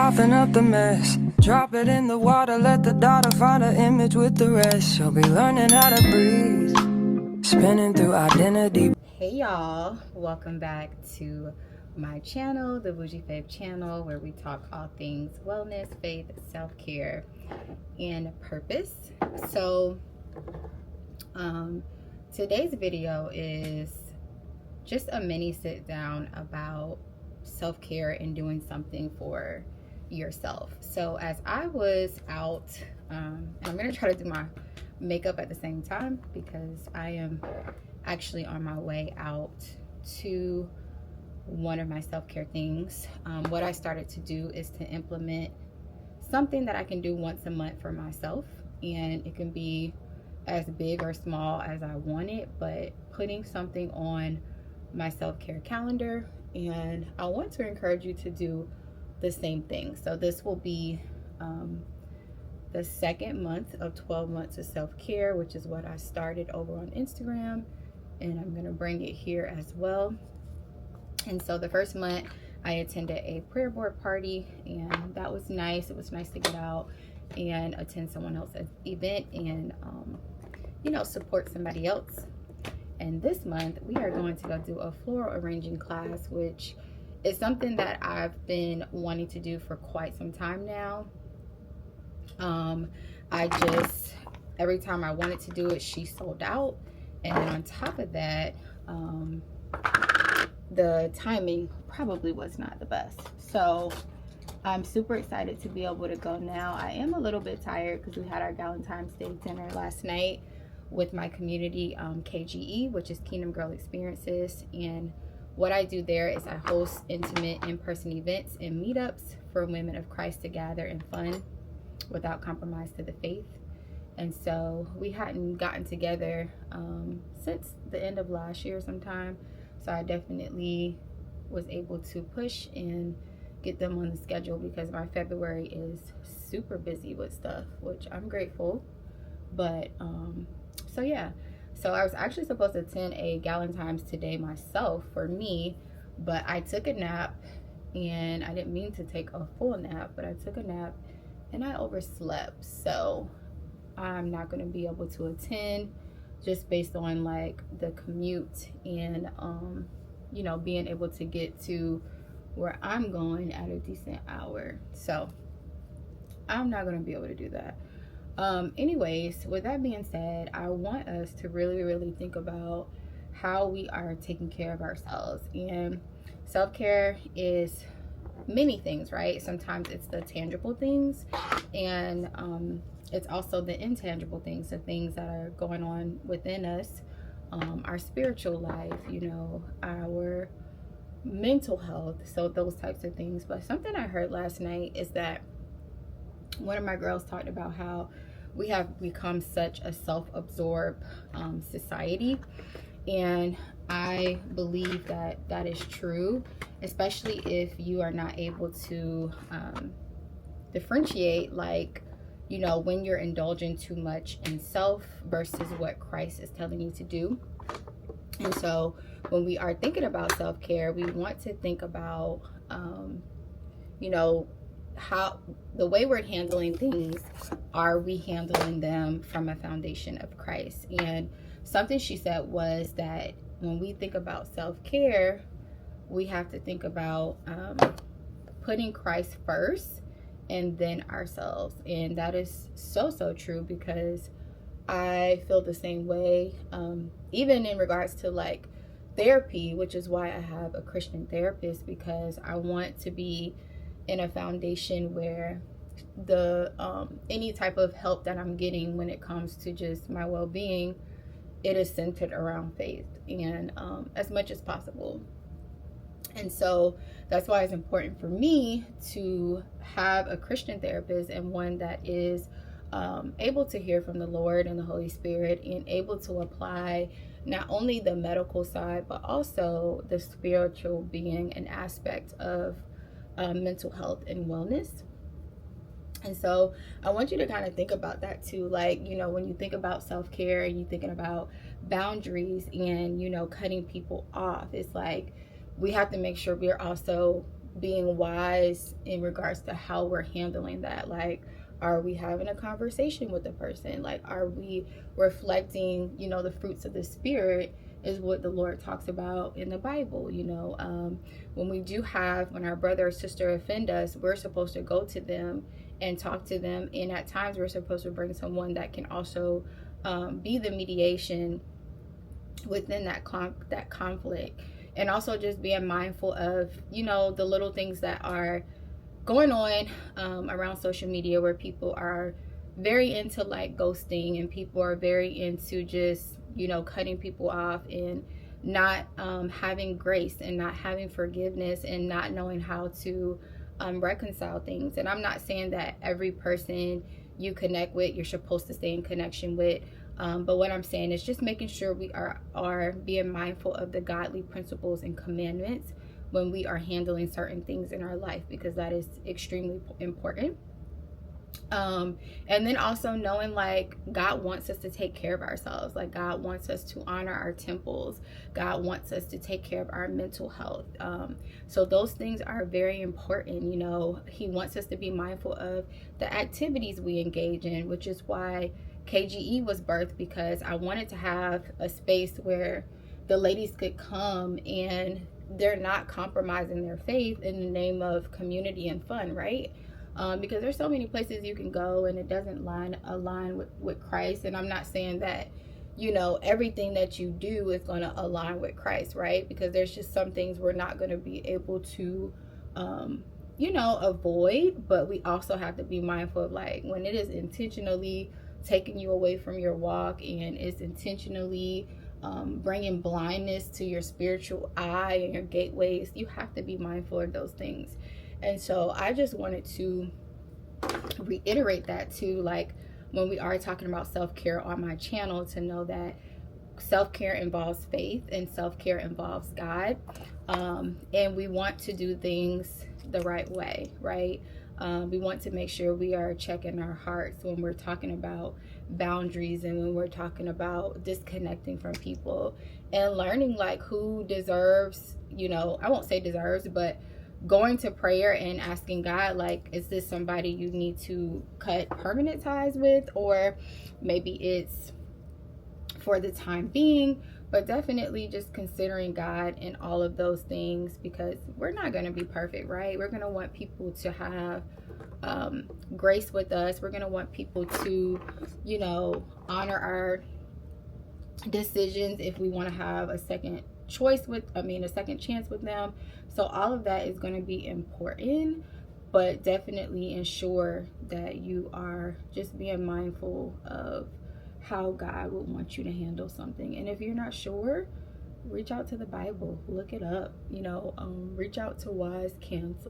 soften up the mess. Drop it in the water, let the daughter find her image with the rest. She'll be learning how to breathe, spinning through identity. Hey y'all, welcome back to my channel, the Bougie Faith channel, where we talk all things wellness, faith, self-care, and purpose. So today's video is just a mini sit down about self-care and doing something for yourself. So as I was out, and I'm gonna try to do my makeup at the same time because I am actually on my way out to one of my self-care things. What I started to do is to implement something that I can do once a month for myself, and it can be as big or small as I want it, but putting something on my self-care calendar, and I want to encourage you to do the same thing. So this will be the second month of 12 months of self-care, which is what I started over on Instagram, and I'm gonna bring it here as well. And so the first month I attended a prayer board party, and that was nice. It was nice to get out and attend someone else's event and you know, support somebody else. And this month we are going to go do a floral arranging class, which is something that I've been wanting to do for quite some time now. Every time I wanted to do it, she sold out. And then on top of that, the timing probably was not the best. So I'm super excited to be able to go now. I am a little bit tired because we had our Valentine's Day dinner last night with my community, KGE, which is Kingdom Girl Experiences. And what I do there is I host intimate in-person events and meetups for women of Christ to gather and fun without compromise to the faith. And so we hadn't gotten together since the end of last year sometime. So I definitely was able to push and get them on the schedule because my February is super busy with stuff, which I'm grateful. But so yeah, so I was actually supposed to attend a Galentine's today myself for me, but I took a nap, and I didn't mean to take a full nap, but I took a nap and I overslept. So I'm not going to be able to attend just based on like the commute and you know, being able to get to where I'm going at a decent hour. So I'm not going to be able to do that. Anyways, with that being said, I want us to really think about how we are taking care of ourselves. And self-care is many things, right? Sometimes it's the tangible things, and it's also the intangible things, the things that are going on within us, our spiritual life, you know, our mental health, so those types of things. But something I heard last night is that one of my girls talked about how we have become such a self-absorbed society, and I believe that that is true, especially if you are not able to differentiate, like, you know, when you're indulging too much in self versus what Christ is telling you to do. And so when we are thinking about self-care, we want to think about you know, how the way we're handling things, are we handling them from a foundation of Christ? And something she said was that when we think about self-care, we have to think about putting Christ first and then ourselves. And that is so true, because I feel the same way, even in regards to like therapy, which is why I have a Christian therapist, because I want to be in a foundation where the any type of help that I'm getting when it comes to just my well-being, it is centered around faith, and as much as possible. And so that's why it's important for me to have a Christian therapist, and one that is able to hear from the Lord and the Holy Spirit, and able to apply not only the medical side but also the spiritual being and aspect of mental health and wellness. And so I want you to kind of think about that too. Like, you know, when you think about self-care and you're thinking about boundaries and, you know, cutting people off, it's like we have to make sure we're also being wise in regards to how we're handling that. Like, are we having a conversation with the person? Like, are we reflecting, the fruits of the Spirit is what the Lord talks about in the Bible. When our brother or sister offend us, we're supposed to go to them and talk to them. And at times we're supposed to bring someone that can also be the mediation within that conflict. And also just being mindful of, the little things that are going on around social media, where people are very into like ghosting, and people are very into just, cutting people off, and not having grace, and not having forgiveness, and not knowing how to reconcile things. And I'm not saying that every person you connect with, you're supposed to stay in connection with. But what I'm saying is just making sure we are being mindful of the godly principles and commandments when we are handling certain things in our life, because that is extremely important. And then also knowing like God wants us to take care of ourselves. Like, God wants us to honor our temples. God wants us to take care of our mental health. So those things are very important. He wants us to be mindful of the activities we engage in, which is why KGE was birthed, because I wanted to have a space where the ladies could come and they're not compromising their faith in the name of community and fun, right? Because there's so many places you can go and it doesn't align with Christ. And I'm not saying that, everything that you do is going to align with Christ, right? Because there's just some things we're not going to be able to, avoid. But we also have to be mindful of, like, when it is intentionally taking you away from your walk, and it's intentionally bringing blindness to your spiritual eye and your gateways, you have to be mindful of those things. And so I just wanted to reiterate that too, like when we are talking about self-care on my channel, to know that self-care involves faith and self-care involves God. And we want to do things the right way, right? We want to make sure we are checking our hearts when we're talking about boundaries, and when we're talking about disconnecting from people, and learning like who deserves, I won't say deserves, but going to prayer and asking God, like, is this somebody you need to cut permanent ties with, or maybe it's for the time being. But definitely just considering God in all of those things, because we're not going to be perfect, right? We're going to want people to have grace with us. We're going to want people to, honor our decisions if we want to have a second chance with them. So all of that is going to be important, but definitely ensure that you are just being mindful of how God would want you to handle something. And if you're not sure, reach out to the Bible, look it up, reach out to wise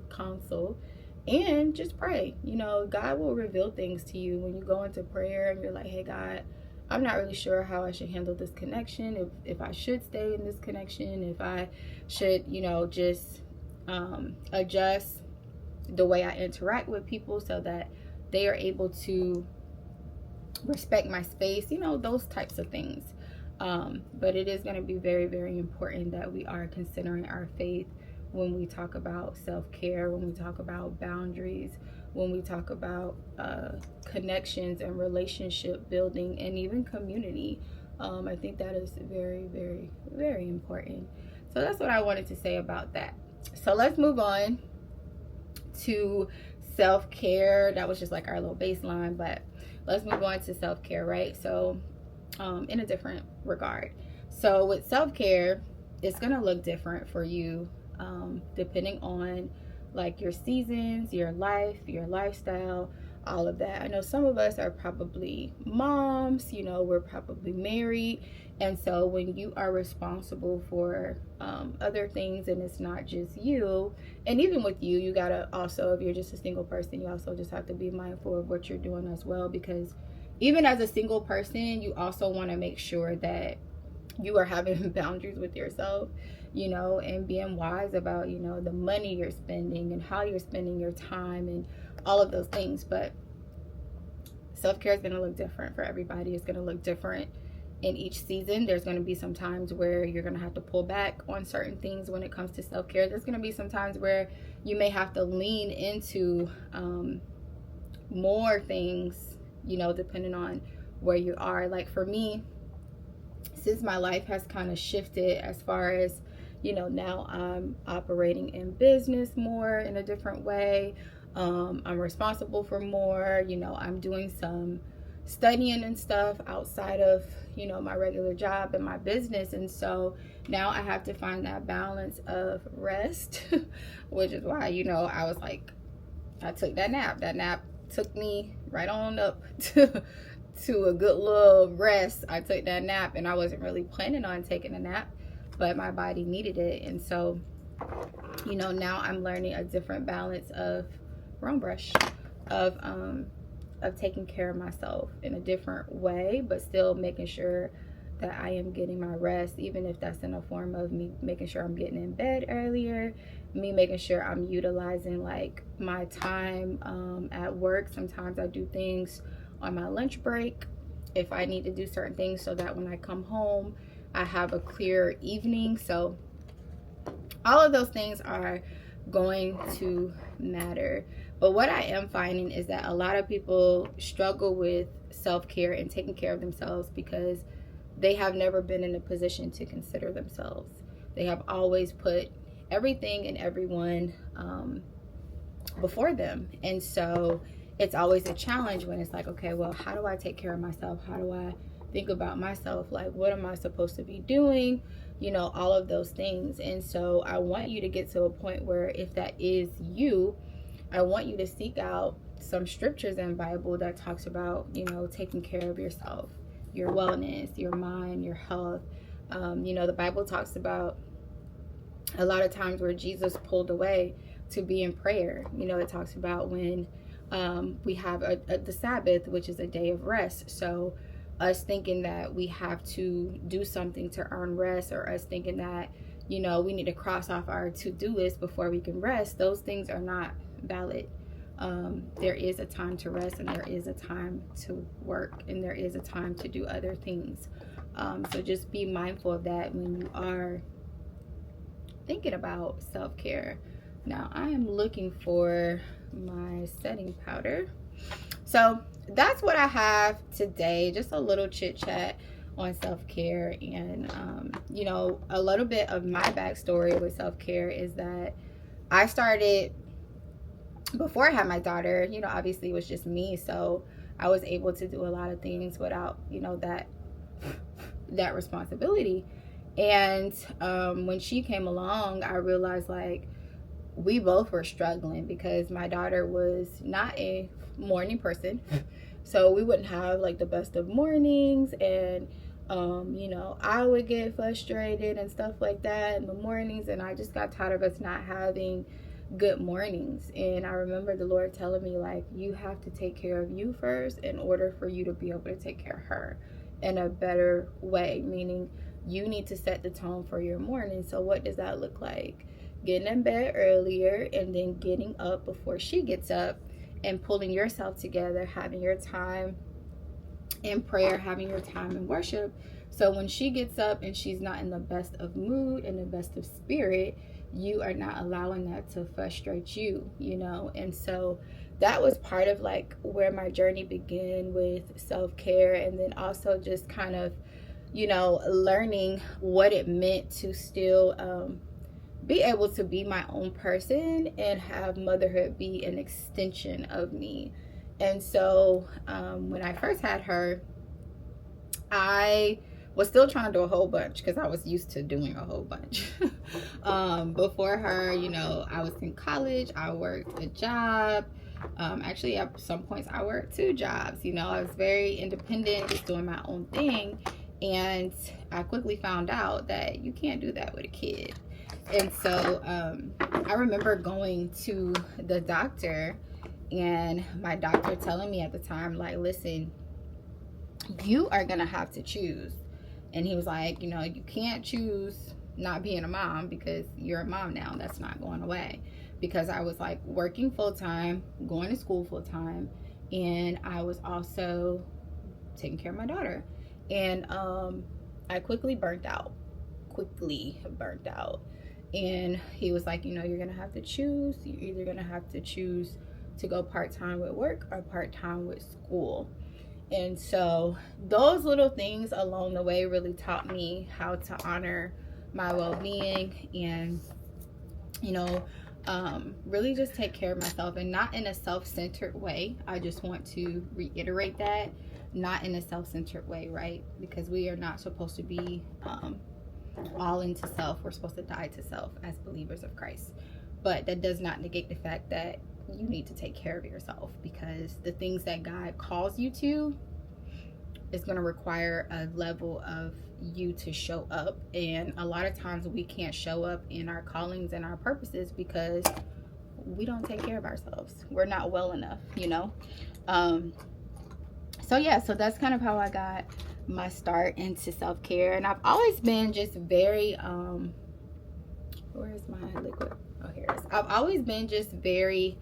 counsel, and just pray. God will reveal things to you when you go into prayer and you're like, hey God, I'm not really sure how I should handle this connection, if I should stay in this connection, if I should, just adjust the way I interact with people so that they are able to respect my space, those types of things. But it is going to be very, very important that we are considering our faith when we talk about self-care, when we talk about boundaries, when we talk about connections and relationship building, and even community. I think that is very, very, very important. So that's what I wanted to say about that. So let's move on to self-care. That was just like our little baseline, but let's move on to self-care, right? So in a different regard. So with self-care, it's going to look different for you depending on like your seasons, your life, your lifestyle, all of that. I know some of us are probably moms, we're probably married. And so when you are responsible for other things, and it's not just you, and even with you gotta also, if you're just a single person, you also just have to be mindful of what you're doing as well, because even as a single person, you also want to make sure that you are having boundaries with yourself, and being wise about, the money you're spending and how you're spending your time and all of those things. But self-care is going to look different for everybody. It's going to look different in each season. There's going to be some times where you're going to have to pull back on certain things when it comes to self-care. There's going to be some times where you may have to lean into more things, you know, depending on where you are. Like for me, since my life has kind of shifted as far as, you know, now I'm operating in business more in a different way. I'm responsible for more, you know, I'm doing some studying and stuff outside of, you know, my regular job and my business. And so now I have to find that balance of rest, which is why, you know, I was like, I took that nap. That nap took me right on up to a good little rest. I took that nap, and I wasn't really planning on taking a nap, but my body needed it. And so, you know, now I'm learning a different balance of wrong brush, of taking care of myself in a different way, but still making sure that I am getting my rest, even if that's in a form of me making sure I'm getting in bed earlier, me making sure I'm utilizing like my time at work. Sometimes I do things on my lunch break if I need to do certain things, so that when I come home I have a clear evening. So all of those things are going to matter. But what I am finding is that a lot of people struggle with self-care and taking care of themselves because they have never been in a position to consider themselves. They have always put everything and everyone before them. And so it's always a challenge when it's like, okay, well, how do I take care of myself? How do I think about myself? Like, what am I supposed to be doing? You know, all of those things. And so I want you to get to a point where, if that is you, I want you to seek out some scriptures in the Bible that talks about, you know, taking care of yourself, your wellness, your mind, your health. You know, the Bible talks about a lot of times where Jesus pulled away to be in prayer. You know, it talks about when we have the Sabbath, which is a day of rest. So us thinking that we have to do something to earn rest, or us thinking that, you know, we need to cross off our to-do list before we can rest, those things are not valid. There is a time to rest, and there is a time to work, and there is a time to do other things. So just be mindful of that when you are thinking about self-care. Now I am looking for my setting powder. So that's what I have today, just a little chit chat on self-care. And you know, a little bit of my backstory with self-care is that I started before I had my daughter. You know, obviously it was just me, so I was able to do a lot of things without, you know, that responsibility. And when she came along, I realized like we both were struggling because my daughter was not a morning person. So we wouldn't have like the best of mornings, and you know, I would get frustrated and stuff like that in the mornings, and I just got tired of us not having good mornings. And I remember the Lord telling me, like, you have to take care of you first in order for you to be able to take care of her in a better way, meaning you need to set the tone for your morning. So what does that look like? Getting in bed earlier, and then getting up before she gets up, and pulling yourself together, having your time in prayer, having your time in worship. So when she gets up and she's not in the best of mood and the best of spirit, you are not allowing that to frustrate you, you know. And so that was part of like where my journey began with self-care. And then also just kind of, you know, learning what it meant to still be able to be my own person and have motherhood be an extension of me. And so when I first had her, I was still trying to do a whole bunch because I was used to doing a whole bunch. Before her, you know, I was in college, I worked a job. Actually, at some points I worked 2 jobs. You know, I was very independent, just doing my own thing. And I quickly found out that you can't do that with a kid. And so I remember going to the doctor, and my doctor telling me at the time, like, listen, you are gonna have to choose. And he was like, you know, you can't choose not being a mom because you're a mom now. That's not going away. Because I was like working full-time, going to school full-time, and I was also taking care of my daughter. And I quickly burnt out. And he was like, you know, you're gonna have to choose. You're either gonna have to choose to go part-time with work or part-time with school. And so those little things along the way really taught me how to honor my well-being and, you know, really just take care of myself, and not in a self-centered way. I just want to reiterate that, not in a self-centered way, right? Because we are not supposed to be all into self. We're supposed to die to self as believers of Christ. But that does not negate the fact that you need to take care of yourself, because the things that God calls you to is going to require a level of you to show up. And a lot of times we can't show up in our callings and our purposes because we don't take care of ourselves. We're not well enough, you know. So yeah, so that's kind of how I got my start into self-care. And I've always been just very where's my liquid? Oh, here it is. I've always been just very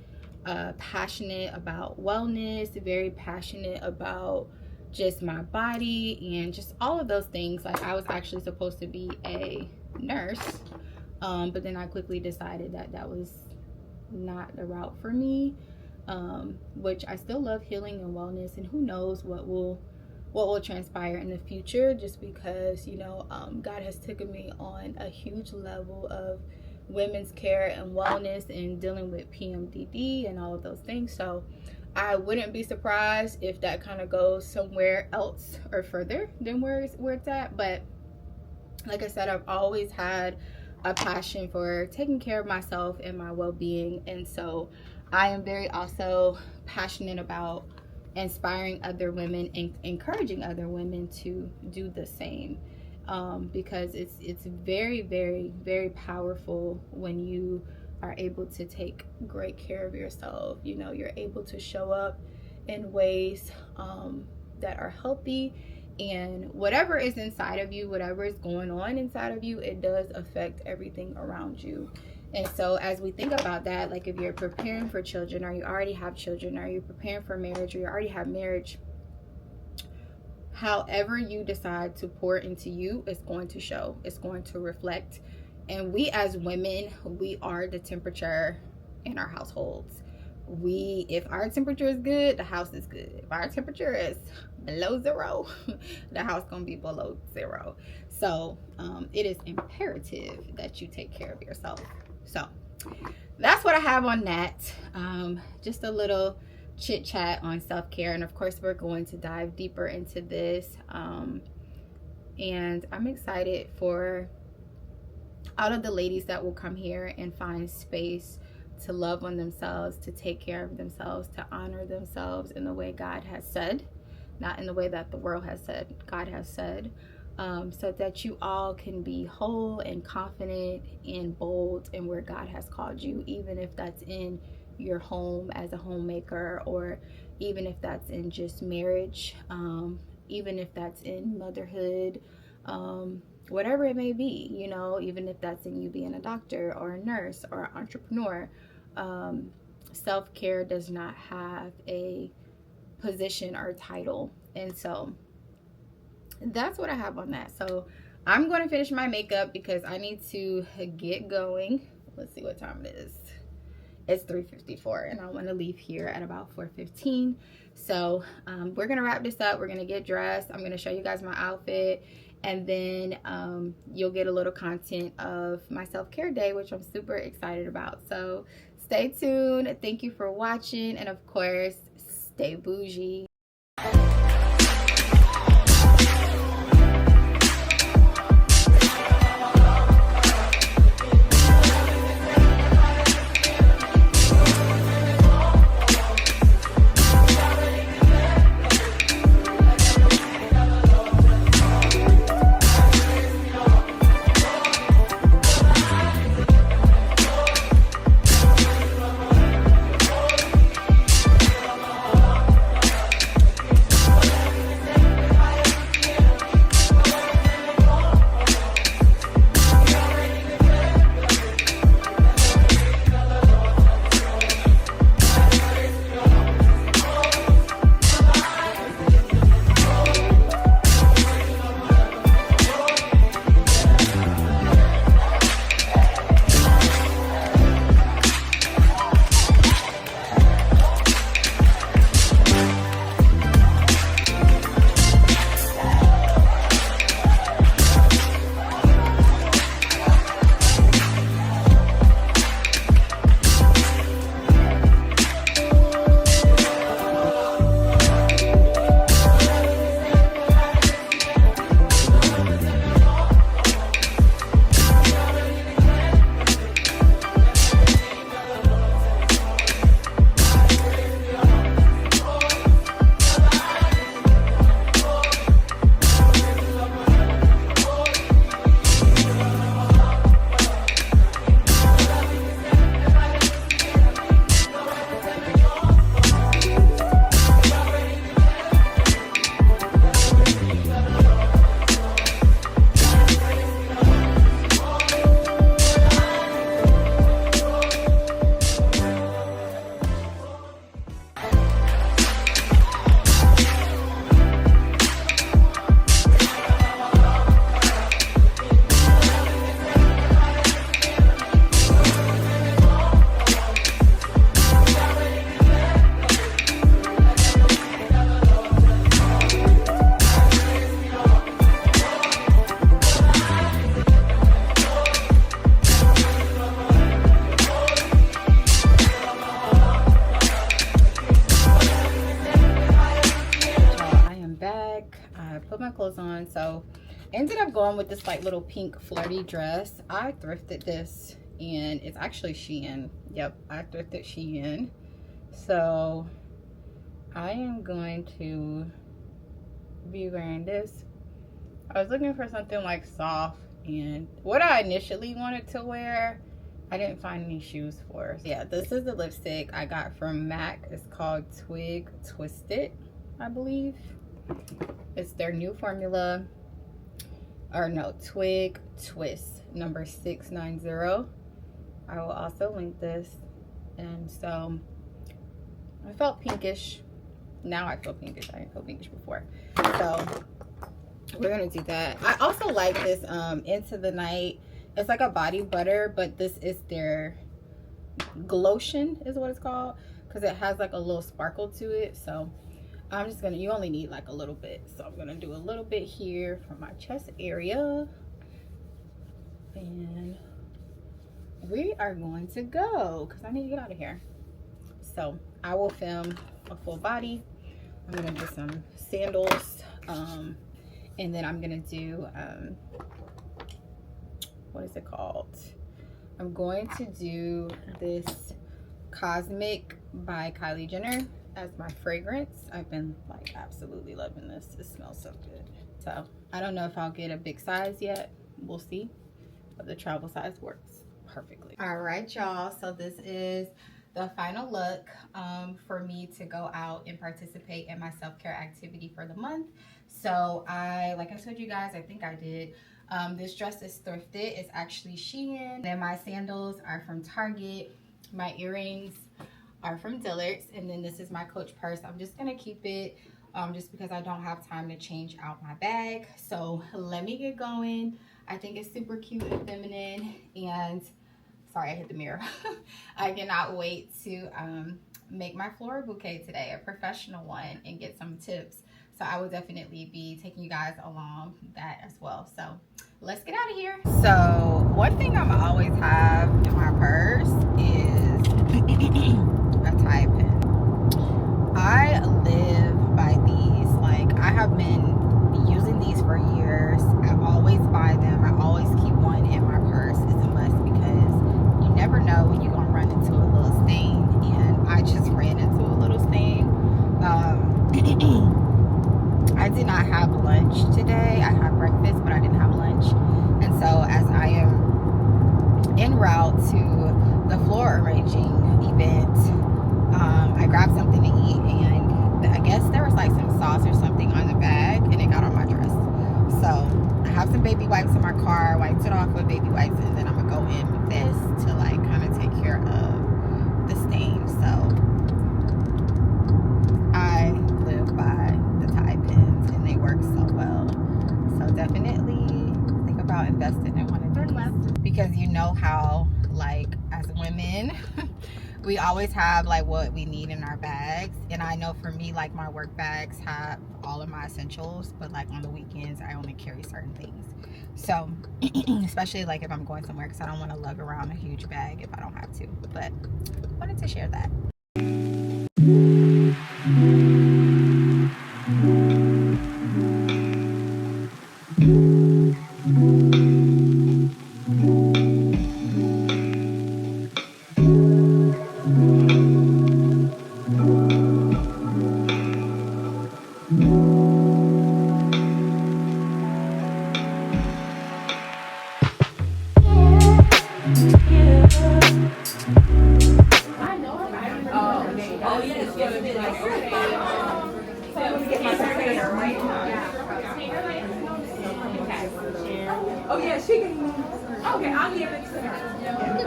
passionate about wellness, very passionate about just my body and just all of those things. Like, I was actually supposed to be a nurse, but then I quickly decided that that was not the route for me, which I still love healing and wellness, and who knows what will transpire in the future, just because, you know, God has taken me on a huge level of women's care and wellness and dealing with PMDD and all of those things. So I wouldn't be surprised if that kind of goes somewhere else or further than where it's at. But like I said, I've always had a passion for taking care of myself and my well-being, and so I am very also passionate about inspiring other women and encouraging other women to do the same, because it's very, very, very powerful when you are able to take great care of yourself. You know, you're able to show up in ways that are healthy, and whatever is inside of you, whatever is going on inside of you, it does affect everything around you. And so as we think about that, like if you're preparing for children, or you already have children, or you're preparing for marriage, or you already have marriage, however you decide to pour into you is going to show, it's going to reflect. And we as women, we are the temperature in our households. If our temperature is good, the house is good. If our temperature is below 0, the house gonna be below 0. So it is imperative that you take care of yourself. So that's what I have on that. Just a little chit chat on self-care, and of course we're going to dive deeper into this. And I'm excited for all of the ladies that will come here and find space to love on themselves, to take care of themselves, to honor themselves in the way God has said, not in the way that the world has said, God has said, so that you all can be whole and confident and bold in where God has called you, even if that's in your home as a homemaker, or even if that's in just marriage, even if that's in motherhood, whatever it may be, you know, even if that's in you being a doctor or a nurse or an entrepreneur. Self-care does not have a position or title. And so that's what I have on that. So I'm going to finish my makeup because I need to get going. Let's see what time it is. It's 3:54 and I want to leave here at about 4:15. So we're going to wrap this up. We're going to get dressed. I'm going to show you guys my outfit, and then you'll get a little content of my self-care day, which I'm super excited about. So stay tuned. Thank you for watching, and of course, stay bougie. put my clothes on. So ended up going with this like little pink flirty dress. I thrifted this and it's actually Shein. Yep, I thrifted Shein. So I am going to be wearing this. I was looking for something like soft, and what I initially wanted to wear I didn't find any shoes for. Yeah, this is the lipstick I got from MAC. It's called Twig Twisted, I believe. It's their new formula, or no, Twig Twist number 690. I will also link this. And so I felt pinkish. Now I feel pinkish. I didn't feel pinkish before. So we're gonna do that. I also like this Into the Night. It's like a body butter, but this is their Glotion is what it's called, because it has like a little sparkle to it. So I'm just gonna, you only need like a little bit, so I'm gonna do a little bit here for my chest area, and we are going to go because I need to get out of here. So I will film a full body. I'm gonna do some sandals, and then I'm gonna do what is it called? I'm going to do this Cosmic by Kylie Jenner as my fragrance. I've been like absolutely loving this. It smells so good. So I don't know if I'll get a big size yet. We'll see. But the travel size works perfectly. All right, y'all. So this is the final look for me to go out and participate in my self-care activity for the month. So like I told you guys, I think I did. This dress is thrifted. It's actually Shein. Then my sandals are from Target. My earrings are from Dillard's. And then this is my Coach purse. I'm just gonna keep it just because I don't have time to change out my bag. So let me get going. I think it's super cute and feminine. And sorry, I hit the mirror. I cannot wait to make my floral bouquet today, a professional one, and get some tips. So I will definitely be taking you guys along that as well. So let's get out of here. So one thing I'm always have in my purse is a tie pin. I live by these. Like, I have been using these for years. I always buy them. I always keep one in my purse. It's a must because you never know when you're gonna run into a little stain. And I just ran into a little stain. I did not have lunch today. I had breakfast, but I didn't have lunch. And so as I am en route to the floor arranging event, I grabbed something to eat, and I guess there was like some sauce or something on the bag, and it got on my dress. So I have some baby wipes in my car, wiped it off with baby wipes, and then I'm gonna go in with this to like kind of take care of the stain. So I live by the tie pins, and they work so well. So definitely think about investing in one of these, because you know how, like, as women we always have like what we need in our bags. And I know for me, like, my work bags have all of my essentials, but like on the weekends I only carry certain things. So especially like if I'm going somewhere, because I don't want to lug around a huge bag if I don't have to. But wanted to share that. Oh yeah, she can. Okay, I'll give it to her.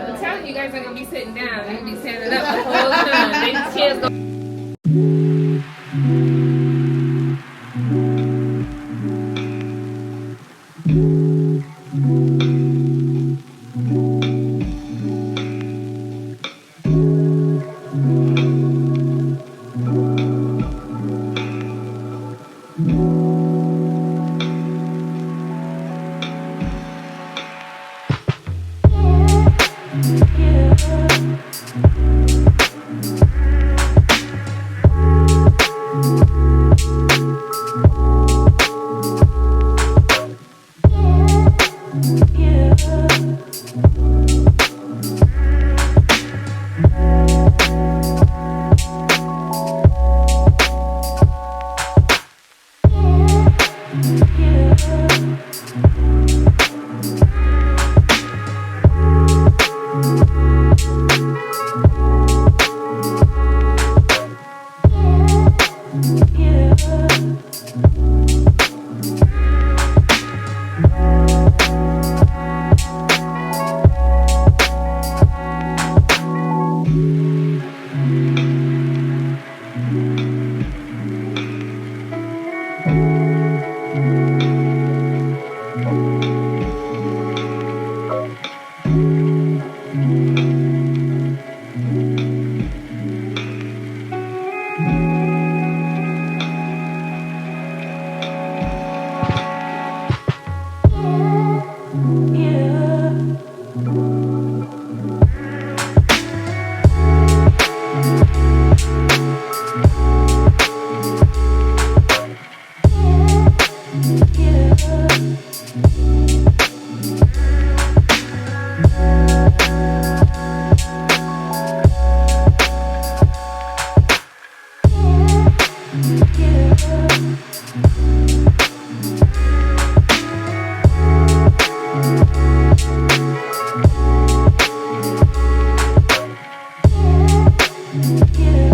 I'm telling you guys are gonna be sitting down. They're gonna be standing up the whole time. These kids go. Yeah.